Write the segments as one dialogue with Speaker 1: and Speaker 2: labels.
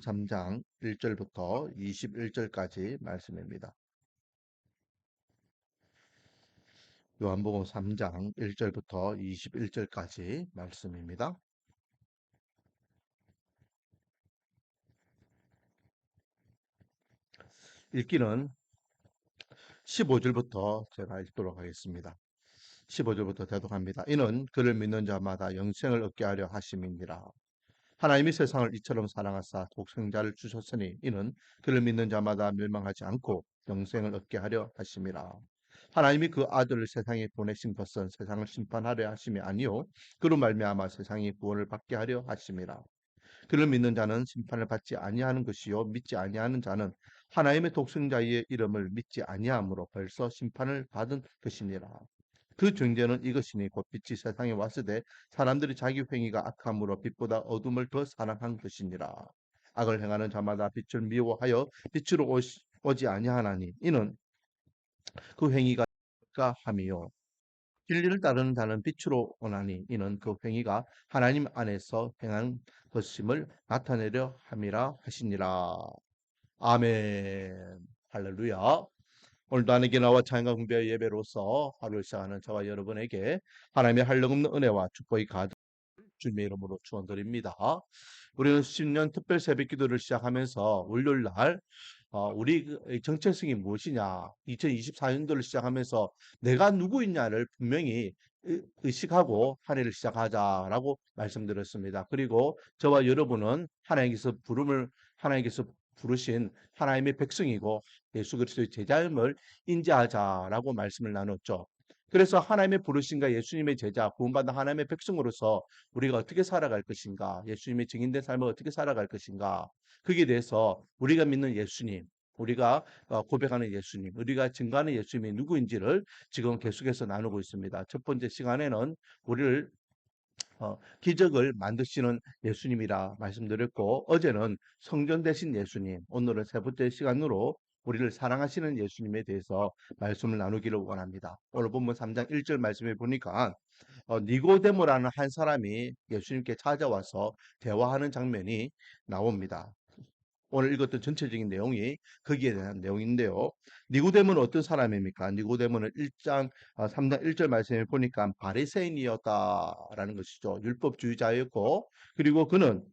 Speaker 1: 3장 1절부터 21절까지 말씀입니다. 요한복음 3장 1절부터 21절까지 말씀입니다. 읽기는 15절부터 제가 읽도록 하겠습니다. 15절부터 대독합니다. 이는 그를 믿는 자마다 영생을 얻게 하려 하심이니라. 하나님이 세상을 이처럼 사랑하사 독생자를 주셨으니 이는 그를 믿는 자마다 멸망하지 않고 영생을 얻게 하려 하심이라. 하나님이 그 아들을 세상에 보내신 것은 세상을 심판하려 하심이 아니요 그로 말미암아 세상이 구원을 받게 하려 하심이라. 그를 믿는 자는 심판을 받지 아니하는 것이요 믿지 아니하는 자는 하나님의 독생자의 이름을 믿지 아니하므로 벌써 심판을 받은 것이니라. 그 증거는 이것이니 곧 빛이 세상에 왔으되 사람들이 자기 행위가 악함으로 빛보다 어둠을 더 사랑한 것이니라. 악을 행하는 자마다 빛을 미워하여 빛으로 오지 아니하나니 이는 그 행위가 함이요 진리를 따르는 자는 빛으로 오나니 이는 그 행위가 하나님 안에서 행한 것임을 나타내려 함이라 하시니라. 아멘. 할렐루야. 오늘도 하나님께 나와 찬양과 공배의 예배로서 하루를 시작하는 저와 여러분에게 하나님의 한량없는 은혜와 축복이 가득 주님의 이름으로 축원드립니다. 우리는 신년 특별 새벽 기도를 시작하면서 월요일 날 우리 정체성이 무엇이냐 2024년도를 시작하면서 내가 누구있냐를 분명히 의식하고 한 해를 시작하자라고 말씀드렸습니다. 그리고 저와 여러분은 하나님께서 부르신 하나님의 백성이고 예수 그리스도의 제자임을 인지하자라고 말씀을 나눴죠. 그래서 하나님의 부르심과 예수님의 제자, 구원받은 하나님의 백성으로서 우리가 어떻게 살아갈 것인가, 예수님의 증인된 삶을 어떻게 살아갈 것인가, 거기에 대해서 우리가 믿는 예수님, 우리가 고백하는 예수님, 우리가 증거하는 예수님이 누구인지를 지금 계속해서 나누고 있습니다. 첫 번째 시간에는 우리를 기적을 만드시는 예수님이라 말씀드렸고, 어제는 성전 되신 예수님, 오늘은 세 번째 시간으로 우리를 사랑하시는 예수님에 대해서 말씀을 나누기를 원합니다. 오늘 본문 3장 1절 말씀에 보니까 니고데모라는 한 사람이 예수님께 찾아와서 대화하는 장면이 나옵니다. 오늘 읽었던 전체적인 내용이 거기에 대한 내용인데요. 니고데모는 어떤 사람입니까? 니고데모는 3장 1절 말씀에 보니까 바리새인이었다라는 것이죠. 율법주의자였고, 그리고 그는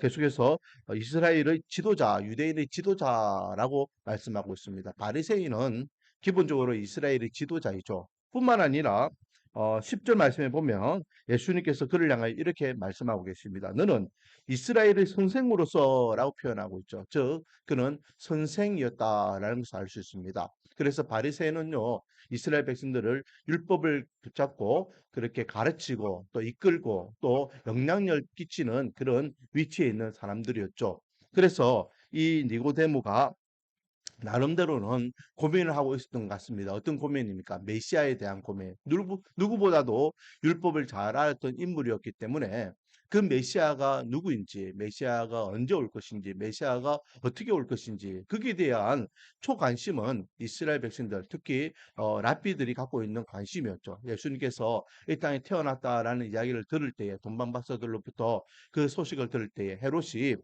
Speaker 1: 계속해서 이스라엘의 지도자, 유대인의 지도자라고 말씀하고 있습니다. 바리새인은 기본적으로 이스라엘의 지도자이죠. 뿐만 아니라 10절 말씀에 보면 예수님께서 그를 향하여 이렇게 말씀하고 계십니다. 너는 이스라엘의 선생으로서라고 표현하고 있죠. 즉 그는 선생이었다라는 것을 알 수 있습니다. 그래서 바리새인은요 이스라엘 백성들을 율법을 붙잡고 그렇게 가르치고 또 이끌고 또 영향력 끼치는 그런 위치에 있는 사람들이었죠. 그래서 이 니고데모가 나름대로는 고민을 하고 있었던 것 같습니다. 어떤 고민입니까? 메시아에 대한 고민. 누구보다도 율법을 잘 알았던 인물이었기 때문에 그 메시아가 누구인지, 메시아가 언제 올 것인지, 메시아가 어떻게 올 것인지 거기에 대한 초관심은 이스라엘 백성들, 특히 랍비들이 갖고 있는 관심이었죠. 예수님께서 이 땅에 태어났다라는 이야기를 들을 때에 동방박사들로부터 그 소식을 들을 때에 헤롯이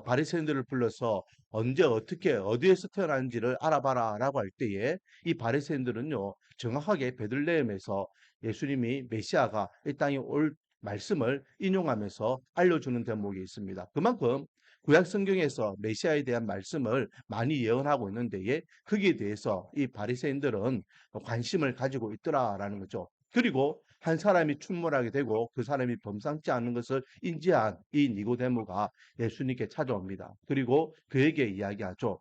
Speaker 1: 바리새인들을 불러서 언제 어떻게 어디에서 태어났는지를 알아봐라라고 할 때에 이 바리새인들은요 정확하게 베들레헴에서 예수님이 메시아가 이 땅에 올 말씀을 인용하면서 알려주는 대목이 있습니다. 그만큼 구약 성경에서 메시아에 대한 말씀을 많이 예언하고 있는데에 거기에 대해서 이 바리새인들은 관심을 가지고 있더라라는 거죠. 그리고 한 사람이 출몰하게 되고 그 사람이 범상치 않은 것을 인지한 이 니고데모가 예수님께 찾아옵니다. 그리고 그에게 이야기하죠.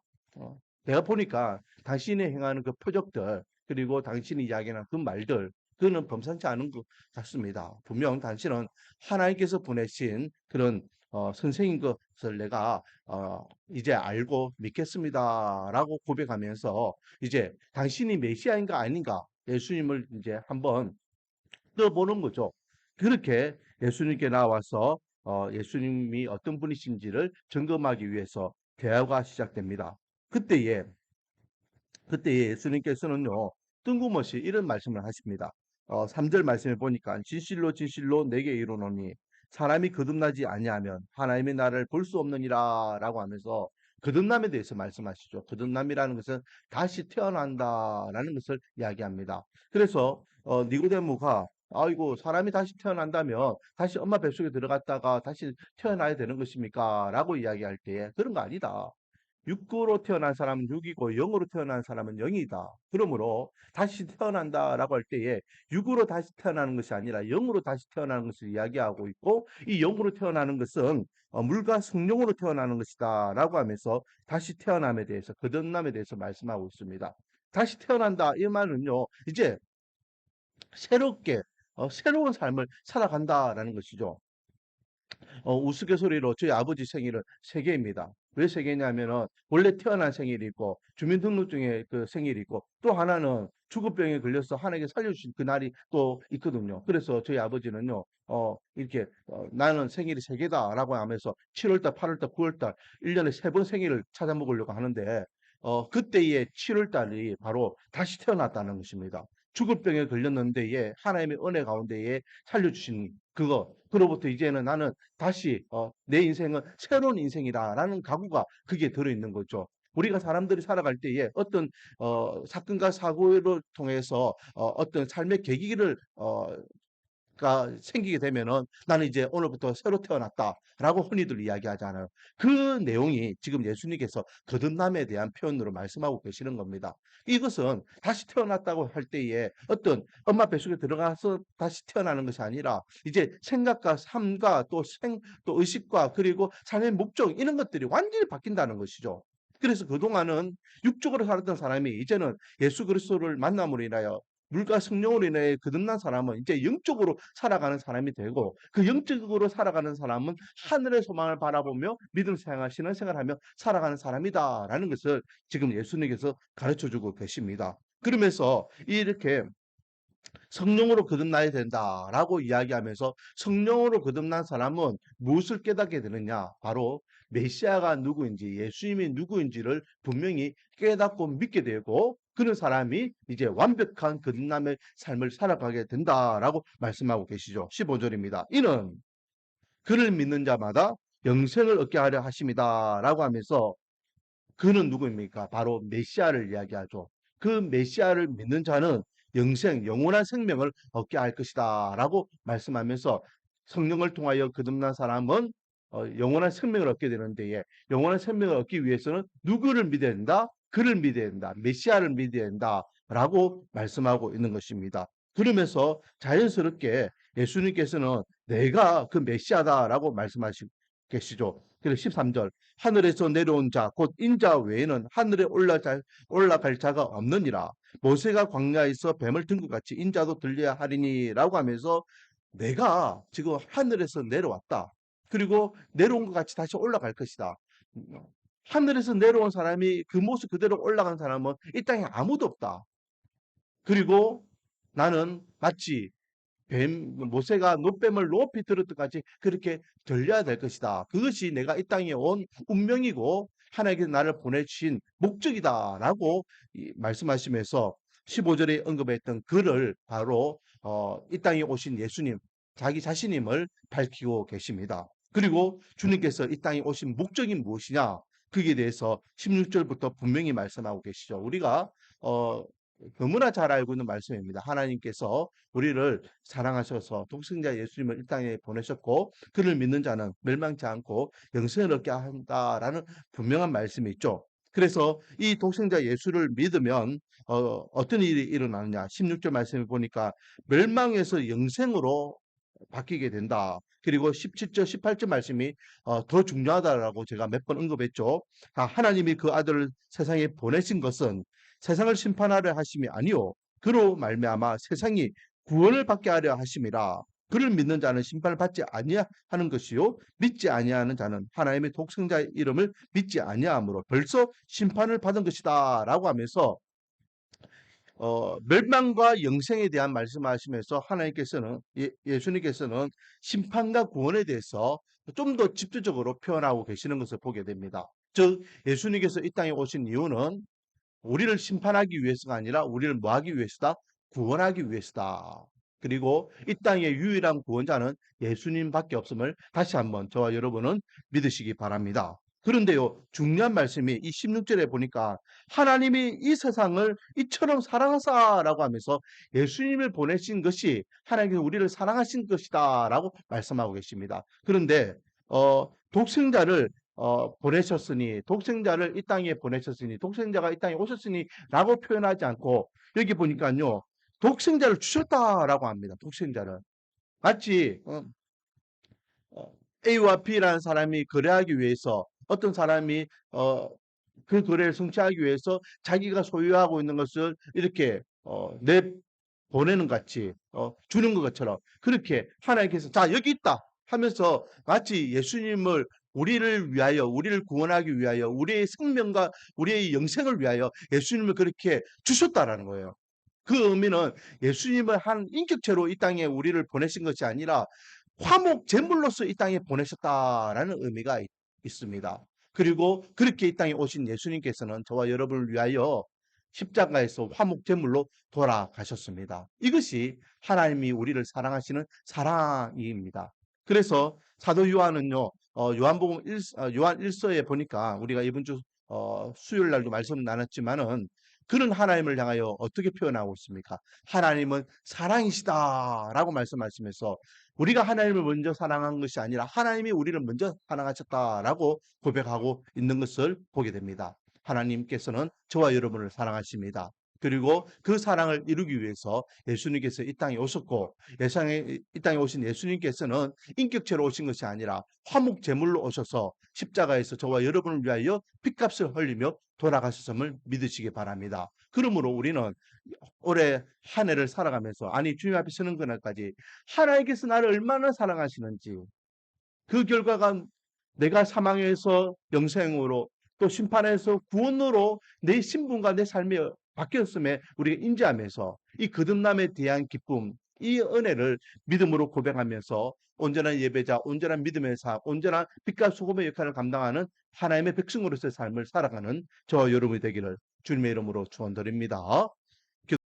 Speaker 1: 내가 보니까 당신이 행하는 그 표적들 그리고 당신이 이야기하는 그 말들 그는 범상치 않은 것 같습니다. 분명 당신은 하나님께서 보내신 그런 선생인 것을 내가 이제 알고 믿겠습니다라고 고백하면서 이제 당신이 메시아인가 아닌가 예수님을 이제 한번 들어보는 거죠. 그렇게 예수님께 나와서 예수님이 어떤 분이신지를 점검하기 위해서 대화가 시작됩니다. 그때에 예수님께서는요 뜬금없이 이런 말씀을 하십니다. 3절 말씀에 보니까 진실로 진실로 내게 이르노니 사람이 거듭나지 아니하면 하나님의 나라를 볼 수 없느니라라고 하면서 거듭남에 대해서 말씀하시죠. 거듭남이라는 것은 다시 태어난다라는 것을 이야기합니다. 그래서 니고데모가 아이고 사람이 다시 태어난다면 다시 엄마 뱃속에 들어갔다가 다시 태어나야 되는 것입니까? 라고 이야기할 때에 그런 거 아니다. 육구로 태어난 사람은 육이고 영으로 태어난 사람은 영이다. 그러므로 다시 태어난다라고 할 때에 육으로 다시 태어나는 것이 아니라 영으로 다시 태어나는 것을 이야기하고 있고 이 영으로 태어나는 것은 물과 성령으로 태어나는 것이다라고 하면서 다시 태어남에 대해서 거듭남에 대해서 말씀하고 있습니다. 다시 태어난다 이 말은요. 이제 새롭게 새로운 삶을 살아간다라는 것이죠. 우스갯소리로 저희 아버지 생일은 세 개입니다. 왜 세 개냐면은 원래 태어난 생일이 있고 주민등록증에 그 생일이 있고 또 하나는 죽을병에 걸려서 하나님께 살려주신 그날이 또 있거든요. 그래서 저희 아버지는요, 이렇게 나는 생일이 세 개다라고 하면서 7월달, 8월달, 9월달 1년에 세 번 생일을 찾아 먹으려고 하는데 그때의 7월달이 바로 다시 태어났다는 것입니다. 죽을 병에 걸렸는데에 하나님의 은혜 가운데에 살려주신 그거 그로부터 이제는 나는 다시 내 인생은 새로운 인생이다라는 각오가 그게 들어있는 거죠. 우리가 사람들이 살아갈 때에 어떤 사건과 사고를 통해서 어떤 삶의 계기를 가 생기게 되면은 나는 이제 오늘부터 새로 태어났다라고 흔히들 이야기하잖아요. 그 내용이 지금 예수님께서 거듭남에 대한 표현으로 말씀하고 계시는 겁니다. 이것은 다시 태어났다고 할 때에 어떤 엄마 뱃속에 들어가서 다시 태어나는 것이 아니라 이제 생각과 삶과 또 의식과 그리고 삶의 목적 이런 것들이 완전히 바뀐다는 것이죠. 그래서 그동안은 육적으로 살았던 사람이 이제는 예수 그리스도를 만남으로 인하여 물과 성령으로 인해 거듭난 사람은 이제 영적으로 살아가는 사람이 되고 그 영적으로 살아가는 사람은 하늘의 소망을 바라보며 믿음 생활, 신앙 생활하며 살아가는 사람이다라는 것을 지금 예수님께서 가르쳐 주고 계십니다. 그러면서 이렇게 성령으로 거듭나야 된다라고 이야기하면서 성령으로 거듭난 사람은 무엇을 깨닫게 되느냐? 바로 메시아가 누구인지 예수님이 누구인지를 분명히 깨닫고 믿게 되고 그런 사람이 이제 완벽한 거듭남의 삶을 살아가게 된다라고 말씀하고 계시죠. 15절입니다. 이는 그를 믿는 자마다 영생을 얻게 하려 하심이다라고 하면서 그는 누구입니까? 바로 메시아를 이야기하죠. 그 메시아를 믿는 자는 영원한 생명을 얻게 할 것이다. 라고 말씀하면서 성령을 통하여 거듭난 사람은 영원한 생명을 얻게 되는데 영원한 생명을 얻기 위해서는 누구를 믿어야 된다? 그를 믿어야 된다. 메시아를 믿어야 된다. 라고 말씀하고 있는 것입니다. 그러면서 자연스럽게 예수님께서는 내가 그 메시아다라고 말씀하시고 계시죠. 그래서 13절 하늘에서 내려온 자, 곧 인자 외에는 하늘에 올라갈 자가 없느니라. 모세가 광야에서 뱀을 든 것 같이 인자도 들려야 하리니라고 하면서 내가 지금 하늘에서 내려왔다. 그리고 내려온 것 같이 다시 올라갈 것이다. 하늘에서 내려온 사람이 그 모습 그대로 올라간 사람은 이 땅에 아무도 없다. 그리고 나는 마치 모세가 노뱀을 높이 들었던 같이 그렇게 들려야 될 것이다. 그것이 내가 이 땅에 온 운명이고 하나님께서 나를 보내주신 목적이다라고 말씀하시면서 15절에 언급했던 그를 바로 이 땅에 오신 예수님 자기 자신임을 밝히고 계십니다. 그리고 주님께서 이 땅에 오신 목적이 무엇이냐? 그에 대해서 16절부터 분명히 말씀하고 계시죠. 우리가 어, 너무나 잘 알고 있는 말씀입니다. 하나님께서 우리를 사랑하셔서 독생자 예수님을 이 땅에 보내셨고 그를 믿는 자는 멸망치 않고 영생을 얻게 한다라는 분명한 말씀이 있죠. 그래서 이 독생자 예수를 믿으면 어떤 일이 일어나느냐? 16절 말씀을 보니까 멸망에서 영생으로 바뀌게 된다. 그리고 17절, 18절 말씀이 더 중요하다라고 제가 몇 번 언급했죠. 하나님이 그 아들을 세상에 보내신 것은 세상을 심판하려 하심이 아니요 그로 말미암아 세상이 구원을 받게 하려 하심이라. 그를 믿는 자는 심판을 받지 아니하는 것이요 믿지 아니하는 자는 하나님의 독생자의 이름을 믿지 아니하므로 벌써 심판을 받은 것이다라고 하면서 멸망과 영생에 대한 말씀하시면서 하나님께서는 예수님께서는 심판과 구원에 대해서 좀 더 집중적으로 표현하고 계시는 것을 보게 됩니다. 즉 예수님께서 이 땅에 오신 이유는 우리를 심판하기 위해서가 아니라 우리를 뭐 하기 위해서다? 구원하기 위해서다. 그리고 이 땅의 유일한 구원자는 예수님밖에 없음을 다시 한번 저와 여러분은 믿으시기 바랍니다. 그런데요, 중요한 말씀이 이 16절에 보니까 하나님이 이 세상을 이처럼 사랑하사라고 하면서 예수님을 보내신 것이 하나님께서 우리를 사랑하신 것이다 라고 말씀하고 계십니다. 그런데 독생자를 보내셨으니, 독생자를 이 땅에 보내셨으니, 독생자가 이 땅에 오셨으니 라고 표현하지 않고 여기 보니까요, 독생자를 주셨다라고 합니다. 독생자를. 마치 A와 B라는 사람이 거래하기 위해서 어떤 사람이 그 거래를 성취하기 위해서 자기가 소유하고 있는 것을 이렇게 내 보내는 같이 주는 것처럼 그렇게 하나님께서 자 여기 있다 하면서 마치 예수님을 우리를 위하여 우리를 구원하기 위하여 우리의 생명과 우리의 영생을 위하여 예수님을 그렇게 주셨다라는 거예요. 그 의미는 예수님을 한 인격체로 이 땅에 우리를 보내신 것이 아니라 화목 제물로서 이 땅에 보내셨다라는 의미가 있습니다. 그리고 그렇게 이 땅에 오신 예수님께서는 저와 여러분을 위하여 십자가에서 화목 제물로 돌아가셨습니다. 이것이 하나님이 우리를 사랑하시는 사랑입니다. 그래서 사도 요한은요, 요한복음 요한 1서에 보니까 우리가 이번 주 수요일 날도 말씀 나눴지만은 그런 하나님을 향하여 어떻게 표현하고 있습니까? 하나님은 사랑이시다라고 말씀하시면서 우리가 하나님을 먼저 사랑한 것이 아니라 하나님이 우리를 먼저 사랑하셨다라고 고백하고 있는 것을 보게 됩니다. 하나님께서는 저와 여러분을 사랑하십니다. 그리고 그 사랑을 이루기 위해서 예수님께서 이 땅에 오셨고 이 땅에 오신 예수님께서는 인격체로 오신 것이 아니라 화목 제물로 오셔서 십자가에서 저와 여러분을 위하여 핏값을 흘리며 돌아가셨음을 믿으시기 바랍니다. 그러므로 우리는 올해 한 해를 살아가면서 아니 주님 앞에 서는 그날까지 하나님께서 나를 얼마나 사랑하시는지 그 결과가 내가 사망에서 영생으로 또 심판에서 구원으로 내 신분과 내 삶이 바뀌었음에 우리가 인지하면서 이 거듭남에 대한 기쁨, 이 은혜를 믿음으로 고백하면서 온전한 예배자, 온전한 믿음의 삶, 온전한 빛과 소금의 역할을 감당하는 하나님의 백성으로서의 삶을 살아가는 저와 여러분이 되기를 주님의 이름으로 축원드립니다.